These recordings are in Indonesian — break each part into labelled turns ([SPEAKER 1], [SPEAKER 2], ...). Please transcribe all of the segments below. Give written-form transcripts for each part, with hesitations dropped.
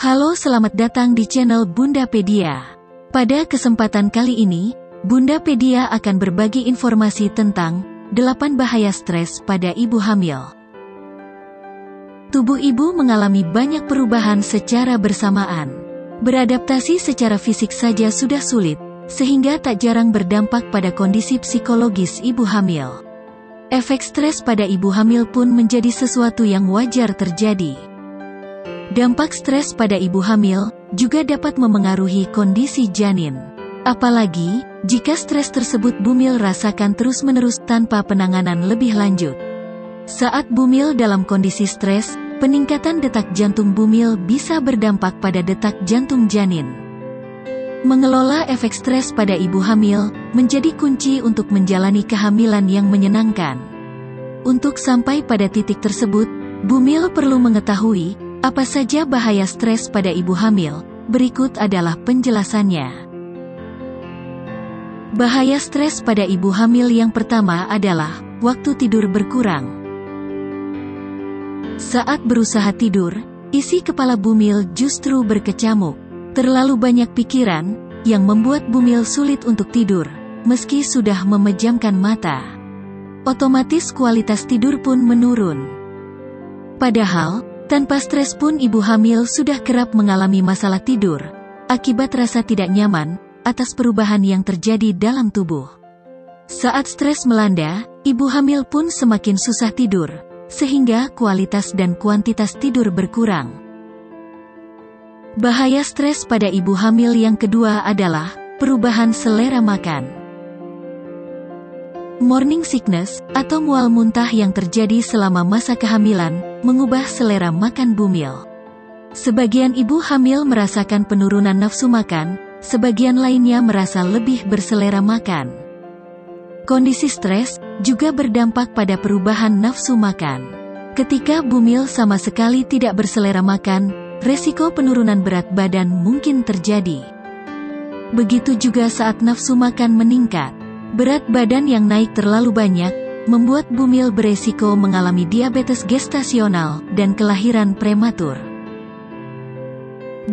[SPEAKER 1] Halo, selamat datang di channel Bundapedia. Pada kesempatan kali ini, Bundapedia akan berbagi informasi tentang 8 bahaya stres pada ibu hamil. Tubuh ibu mengalami banyak perubahan secara bersamaan. Beradaptasi secara fisik saja sudah sulit, sehingga tak jarang berdampak pada kondisi psikologis ibu hamil. Efek stres pada ibu hamil pun menjadi sesuatu yang wajar terjadi. Dampak stres pada ibu hamil juga dapat memengaruhi kondisi janin. Apalagi, jika stres tersebut bumil rasakan terus-menerus tanpa penanganan lebih lanjut. Saat bumil dalam kondisi stres, peningkatan detak jantung bumil bisa berdampak pada detak jantung janin. Mengelola efek stres pada ibu hamil menjadi kunci untuk menjalani kehamilan yang menyenangkan. Untuk sampai pada titik tersebut, bumil perlu mengetahui apa saja bahaya stres pada ibu hamil. Berikut adalah penjelasannya. Bahaya stres pada ibu hamil yang pertama adalah waktu tidur berkurang. Saat berusaha tidur, isi kepala bumil justru berkecamuk. Terlalu banyak pikiran yang membuat bumil sulit untuk tidur, meski sudah memejamkan mata. Otomatis kualitas tidur pun menurun. Padahal, tanpa stres pun ibu hamil sudah kerap mengalami masalah tidur, akibat rasa tidak nyaman atas perubahan yang terjadi dalam tubuh. Saat stres melanda, ibu hamil pun semakin susah tidur, sehingga kualitas dan kuantitas tidur berkurang. Bahaya stres pada ibu hamil yang kedua adalah perubahan selera makan. Morning sickness, atau mual muntah yang terjadi selama masa kehamilan, mengubah selera makan bumil. Sebagian ibu hamil merasakan penurunan nafsu makan, sebagian lainnya merasa lebih berselera makan. Kondisi stres juga berdampak pada perubahan nafsu makan. Ketika bumil sama sekali tidak berselera makan, resiko penurunan berat badan mungkin terjadi. Begitu juga saat nafsu makan meningkat. Berat badan yang naik terlalu banyak, membuat bumil beresiko mengalami diabetes gestasional dan kelahiran prematur.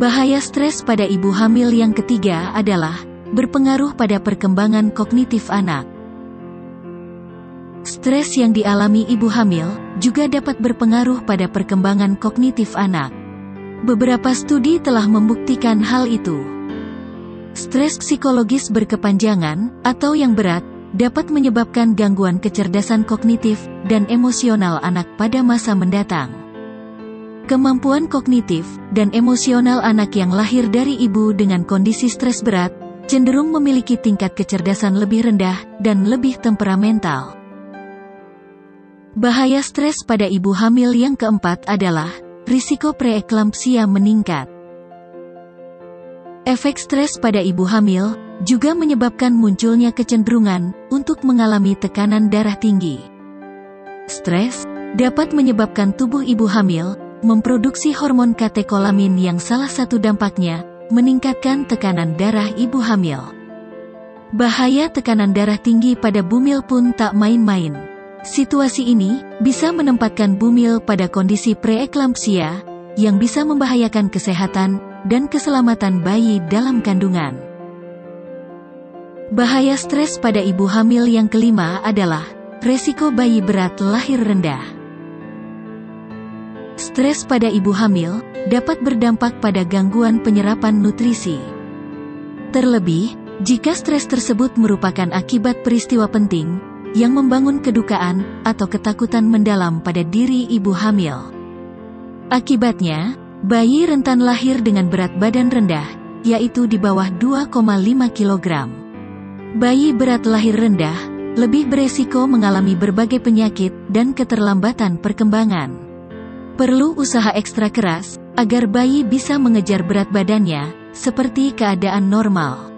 [SPEAKER 1] Bahaya stres pada ibu hamil yang ketiga adalah berpengaruh pada perkembangan kognitif anak. Stres yang dialami ibu hamil juga dapat berpengaruh pada perkembangan kognitif anak. Beberapa studi telah membuktikan hal itu. Stres psikologis berkepanjangan, atau yang berat, dapat menyebabkan gangguan kecerdasan kognitif dan emosional anak pada masa mendatang. Kemampuan kognitif dan emosional anak yang lahir dari ibu dengan kondisi stres berat, cenderung memiliki tingkat kecerdasan lebih rendah dan lebih temperamental. Bahaya stres pada ibu hamil yang keempat adalah risiko preeklampsia meningkat. Efek stres pada ibu hamil juga menyebabkan munculnya kecenderungan untuk mengalami tekanan darah tinggi. Stres dapat menyebabkan tubuh ibu hamil memproduksi hormon katekolamin yang salah satu dampaknya meningkatkan tekanan darah ibu hamil. Bahaya tekanan darah tinggi pada bumil pun tak main-main. Situasi ini bisa menempatkan bumil pada kondisi preeklampsia yang bisa membahayakan kesehatan dan keselamatan bayi dalam kandungan. Bahaya stres pada ibu hamil yang kelima adalah resiko bayi berat lahir rendah. Stres pada ibu hamil dapat berdampak pada gangguan penyerapan nutrisi. Terlebih, jika stres tersebut merupakan akibat peristiwa penting yang membangun kedukaan atau ketakutan mendalam pada diri ibu hamil. Akibatnya, bayi rentan lahir dengan berat badan rendah, yaitu di bawah 2,5 kg. Bayi berat lahir rendah lebih beresiko mengalami berbagai penyakit dan keterlambatan perkembangan. Perlu usaha ekstra keras agar bayi bisa mengejar berat badannya seperti keadaan normal.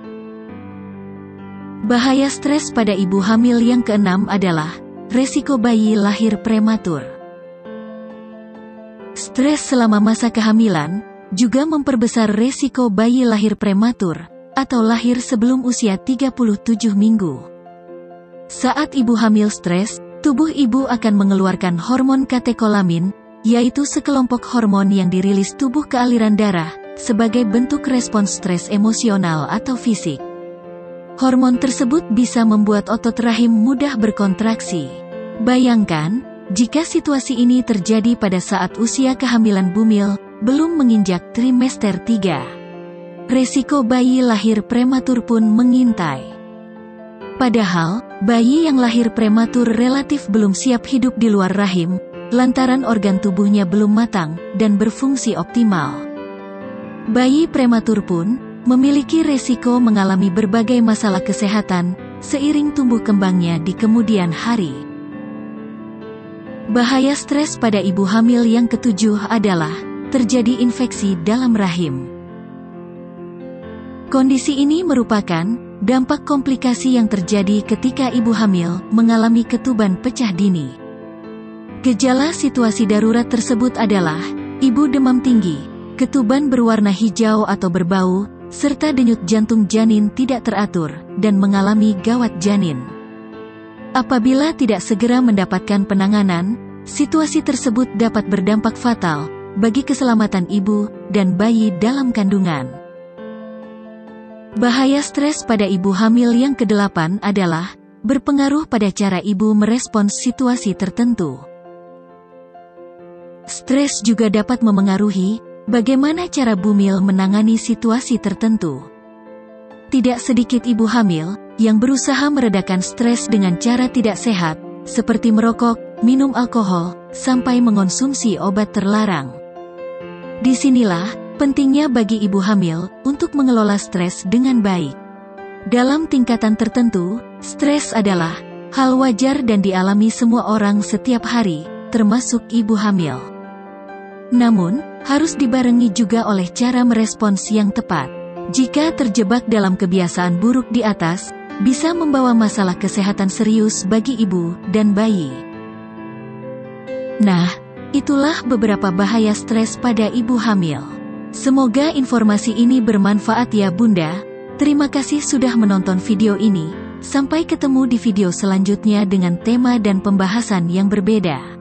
[SPEAKER 1] Bahaya stres pada ibu hamil yang keenam adalah resiko bayi lahir prematur. Stres selama masa kehamilan juga memperbesar resiko bayi lahir prematur atau lahir sebelum usia 37 minggu. Saat ibu hamil stres, tubuh ibu akan mengeluarkan hormon katekolamin, yaitu sekelompok hormon yang dirilis tubuh ke aliran darah sebagai bentuk respons stres emosional atau fisik. Hormon tersebut bisa membuat otot rahim mudah berkontraksi. Bayangkan, jika situasi ini terjadi pada saat usia kehamilan Bumil belum menginjak trimester 3. Resiko bayi lahir prematur pun mengintai. Padahal, bayi yang lahir prematur relatif belum siap hidup di luar rahim, lantaran organ tubuhnya belum matang dan berfungsi optimal. Bayi prematur pun memiliki resiko mengalami berbagai masalah kesehatan seiring tumbuh kembangnya di kemudian hari. Bahaya stres pada ibu hamil yang ketujuh adalah terjadi infeksi dalam rahim. Kondisi ini merupakan dampak komplikasi yang terjadi ketika ibu hamil mengalami ketuban pecah dini. Gejala situasi darurat tersebut adalah ibu demam tinggi, ketuban berwarna hijau atau berbau, serta denyut jantung janin tidak teratur dan mengalami gawat janin. Apabila tidak segera mendapatkan penanganan, situasi tersebut dapat berdampak fatal bagi keselamatan ibu dan bayi dalam kandungan. Bahaya stres pada ibu hamil yang ke-8 adalah berpengaruh pada cara ibu merespons situasi tertentu. Stres juga dapat memengaruhi bagaimana cara Bumil menangani situasi tertentu. Tidak sedikit ibu hamil yang berusaha meredakan stres dengan cara tidak sehat, seperti merokok, minum alkohol, sampai mengonsumsi obat terlarang. Disinilah pentingnya bagi ibu hamil untuk mengelola stres dengan baik. Dalam tingkatan tertentu, stres adalah hal wajar dan dialami semua orang setiap hari, termasuk ibu hamil. Namun, harus dibarengi juga oleh cara merespons yang tepat. Jika terjebak dalam kebiasaan buruk di atas, bisa membawa masalah kesehatan serius bagi ibu dan bayi. Nah, itulah beberapa bahaya stres pada ibu hamil. Semoga informasi ini bermanfaat ya Bunda. Terima kasih sudah menonton video ini. Sampai ketemu di video selanjutnya dengan tema dan pembahasan yang berbeda.